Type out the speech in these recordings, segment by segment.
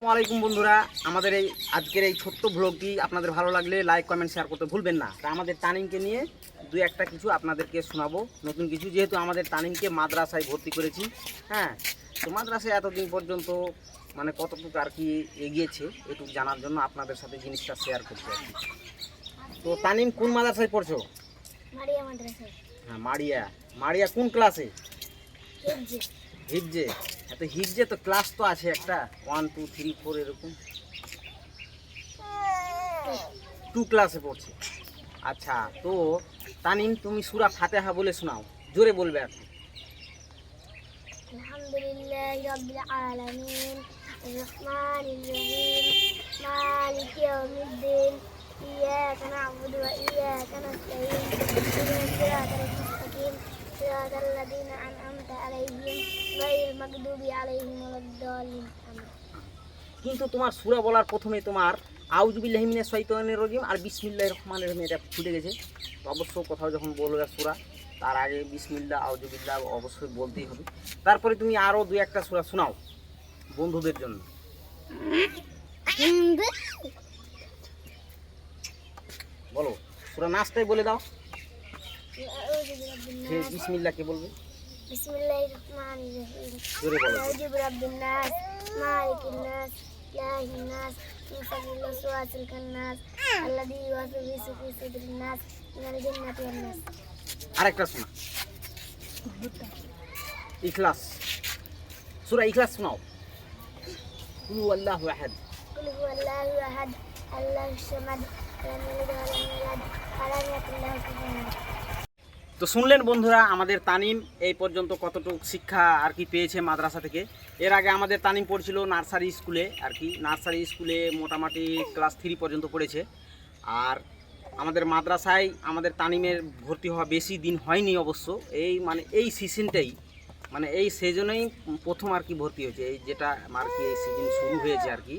আসসালামাইকুম বন্ধুরা, আমাদের এই আজকের এই ছোট্ট ব্লগটি আপনাদের ভালো লাগলে লাইক কমেন্ট শেয়ার করতে ভুলবেন না। তা আমাদের তানিমকে নিয়ে দুই একটা কিছু আপনাদেরকে শোনাবো, নতুন কিছু। যেহেতু আমাদের তানিমকে মাদ্রাসায় ভর্তি করেছি, হ্যাঁ, তো মাদ্রাসায় এতদিন পর্যন্ত মানে কতটুকু আর কি এগিয়েছে এটুকু জানার জন্য আপনাদের সাথে জিনিসটা শেয়ার করতে আর কি। তো তানিম কোন মাদ্রাসায় পড়ছো? মারিয়া মাদ্রাসায়। হ্যাঁ, মারিয়া। মারিয়া কোন ক্লাসে? হিফজে। হিফজে। এত হিফজে তো ক্লাস তো আছে একটা 1 2 3 4 এরকম 2 ক্লাসে পড়ছে। আচ্ছা, তো তানিম তুমি সূরা ফাতিহা বলে শোনাও, জোরে বলবে আর কি। আলহামদুলিল্লাহি রাব্বিল আলামিন আর-রাহমানির রহিম মালিকি ইয়াউমিদ্দিন ইয়াকা না'বুদু ওয়া ইয়াকা নাস্তাঈন ইহদিনাস সিরাতাল মুস্তাকিম সিরাতাল লাযীনা আন'আমতা আলাইহিম গায়রিল মাগদুবি আলাইহিম ওয়ালাদ-দাল্লিন। কিন্তু তোমার সূরা বলার প্রথমে তোমার আউযু বিল্লাহি মিনাশ শাইতানির রাজিম আর বিসমিল্লাহির রহমানির রহিম এটা ছুটে গেছে। তো অবশ্য কোথাও যখন বলবে সূরা, তার আগে বিসমিল্লাহ আউযু বিল্লাহ অবশ্যই বলতেই হবে। তারপরে তুমি আরও দুই একটা সূরা শোনাও বন্ধুদের জন্য। বলো, সূরা নাসটাই বলে দাও। আউযু বিরাব্বিন নাস। বিসমিল্লাহ কে বলবে? বিসমিল্লাহির রহমানির রহিম। জোরে বলো। আউযু বিরাব্বিন নাস মালিকিন নাস ইলাহিন নাস মিন শাররিল ওয়াসওয়াসিল খান্নাস আল্লাযী ইউওয়াসওয়িসু ফি সুদুরিন নাস মিনাল জিন্নাতি ওয়ান নাস। আরেকটা শোনা, ইখলাস। সূরা ইখলাস শোনাও। কুল হুয়াল্লাহু আহাদ। কুল হুয়াল্লাহু আহাদ আল্লাহুস সামাদ লাম ইয়ালিদ ওয়া লাম ইউলাদ ওয়া লাম ইয়াকুল লাহু কুফুওয়ান আহাদ। তো শুনলেন বন্ধুরা, আমাদের তানিম এই পর্যন্ত কতটুকু শিক্ষা আর কি পেয়েছে মাদ্রাসা থেকে। এর আগে আমাদের তানিম পড়ছিল নার্সারি স্কুলে আর কি। নার্সারি স্কুলে মোটামুটি ক্লাস 3 পর্যন্ত পড়েছে। আর আমাদের মাদ্রাসায় আমাদের তানিমের ভর্তি হওয়া বেশি দিন হয়নি অবশ্য। এই সিজনটাই এই সেজনেই প্রথম আর কি ভর্তি হয়েছে। এই যেটা আর কি এই সিজন শুরু হয়েছে আর কি,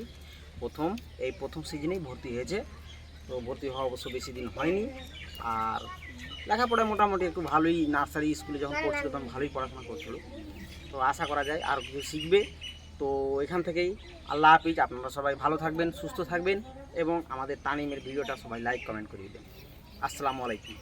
প্রথম সিজনেই ভর্তি হয়েছে। তো ভর্তি হওয়া অবশ্য বেশি দিন হয়নি। আর লেখাপড়া মোটামুটি একটু ভালোই, নার্সারি স্কুলে যখন পড়ছিল তখন ভালোই পড়াশোনা করছিল। তো আশা করা যায় আর কিছু শিখবে। তো এখান থেকেই আল্লাহ হাফিজ। আপনারা সবাই ভালো থাকবেন, সুস্থ থাকবেন এবং আমাদের তানিমের ভিডিওটা সবাই লাইক কমেন্ট করে দেবেন। আসসালামু আলাইকুম।